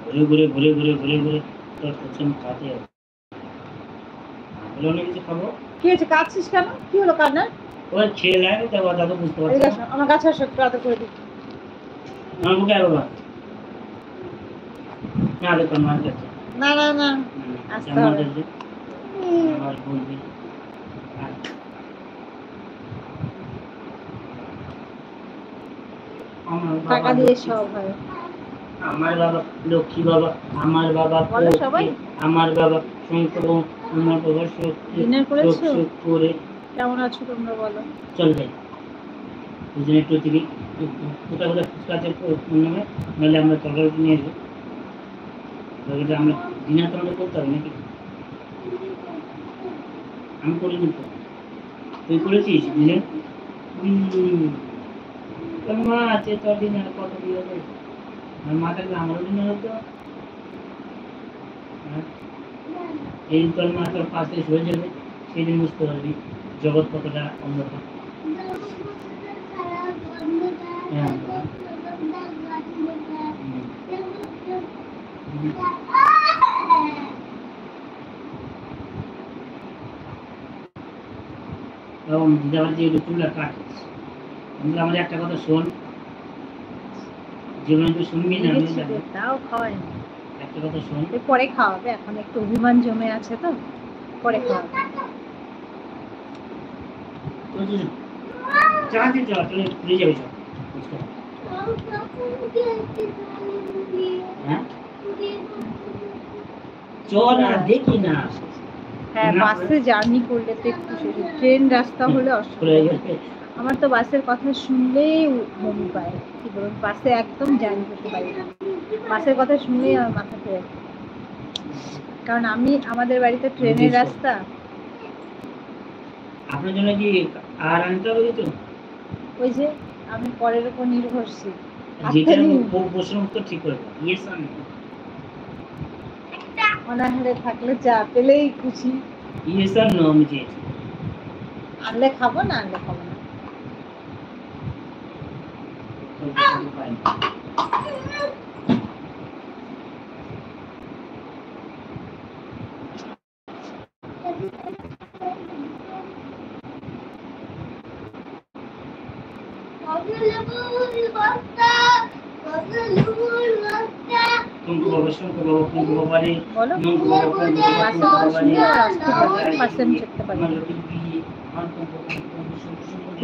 ঘুরে ঘুরে ঘুরে ঘুরে ঘুরে ঘুরে তোর প্রথম খাতে অনেক কিছু খাবো। কি হয়েছে, কাঁদছিস কেন? কি হলো কান্নার? ওই খেয়ে লাগে তো দাদা বুঝতে পারছি। আমার কাছে আসো, একটু আদর করে দিই। আমার মুখে আর বাবা না আদর কর, মার কাছে না না না আসতে হবে। আমার বলবি টাকা দিয়ে সব হয়। আমার বাবা লক্ষ্মী বাবা, আমার বাবা বলো সবাই। আমার বাবা শঙ্কর, আমার বাবা সত্যি ডিনার করেছো? করে। কেমন আছো তোমরা বলো? চল ভাই দুজনে একটু থেকে কোথাও কোথাও ফুচকা আছে নামে, নাহলে আমরা তরকারি নিয়ে আসবো। তরকারিটা আমরা ডিনার তো আমাদের করতে হবে নাকি? আমি করিনি তো, তুই করেছিস ডিনার? তোর মা আছে, তোর ডিনার কত দিয়ে হবে? আর মা থাকলে আমারও ডিনার হতো। এই তোর মা তোর পাশে হয়ে যাবে, সেদিন বুঝতে পারবি জগৎ কতটা অন্ধকার। হ্যাঁ চুলা কাটিস, আমাদের একটা কথা শোন, জীবনে তুই শুনবি না, তাও খাওয়াই একটা কথা শোন, পরে খাওয়াবে, এখন একটু অভিমান জমে আছে তো পরে খাওয়াবে। চল না দেখি না। হ্যাঁ বাসে জার্নি করলে তো একটু, ট্রেন রাস্তা হলে অসুবিধা। আমার তো বাসের কথা শুনলেই বমি পায়, কি বলুন, বাসে একদম জার্নি করতে পারি না। বাসের কথা শুনলেই আমার মাথা খেয়ে, কারণ আমাদের বাড়িতে ট্রেনের রাস্তা। আপনার জন্য কি আর আনতে হবে তো? ওই যে আমি পরের উপর নির্ভরশীল। প্রশ্ন উত্তর ঠিক করে দাও, ইয়েস আর নো। অনাহারে থাকলে চা পেলেই খুশি। ইয়েস আর নো আমি চেয়েছি। আনলে খাবো, না আনলে খাবো না।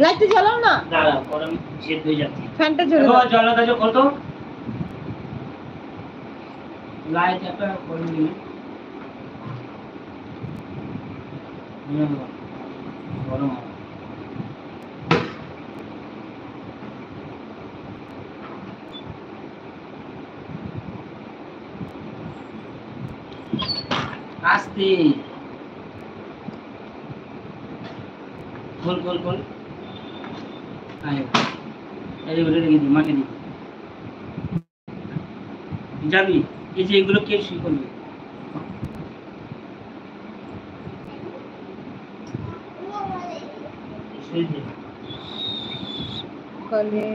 লাইটটা জ্বালাও না, দাঁড়াও গরম সেদ্ধ হয়ে যাচ্ছে। ফ্যানটা জ্বালাও, জ্বালাতে কত লাইট একটা করে দিন। গরম আস্তে খোল খোল খোল। এই ওটা রেখে দিই, মাকে দিই। যাবি? এই যে এগুলো কে শুরু করবে? সকালে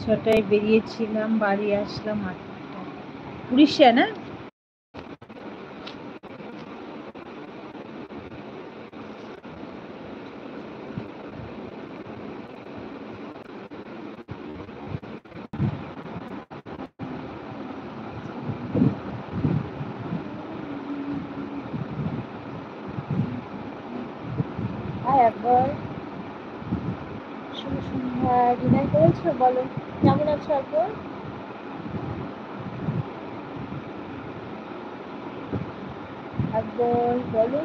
6টায় বেরিয়েছিলাম, বাড়ি আসলাম 8টা। উড়িষ্যা না? একবার শুভ সন্ধ্যা। ডিনার করেছো? বলো কেমন আছো একবার। একবার বলো।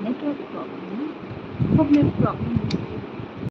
নেটওয়ার্ক প্রবলেম, খুব নেট প্রবলেম।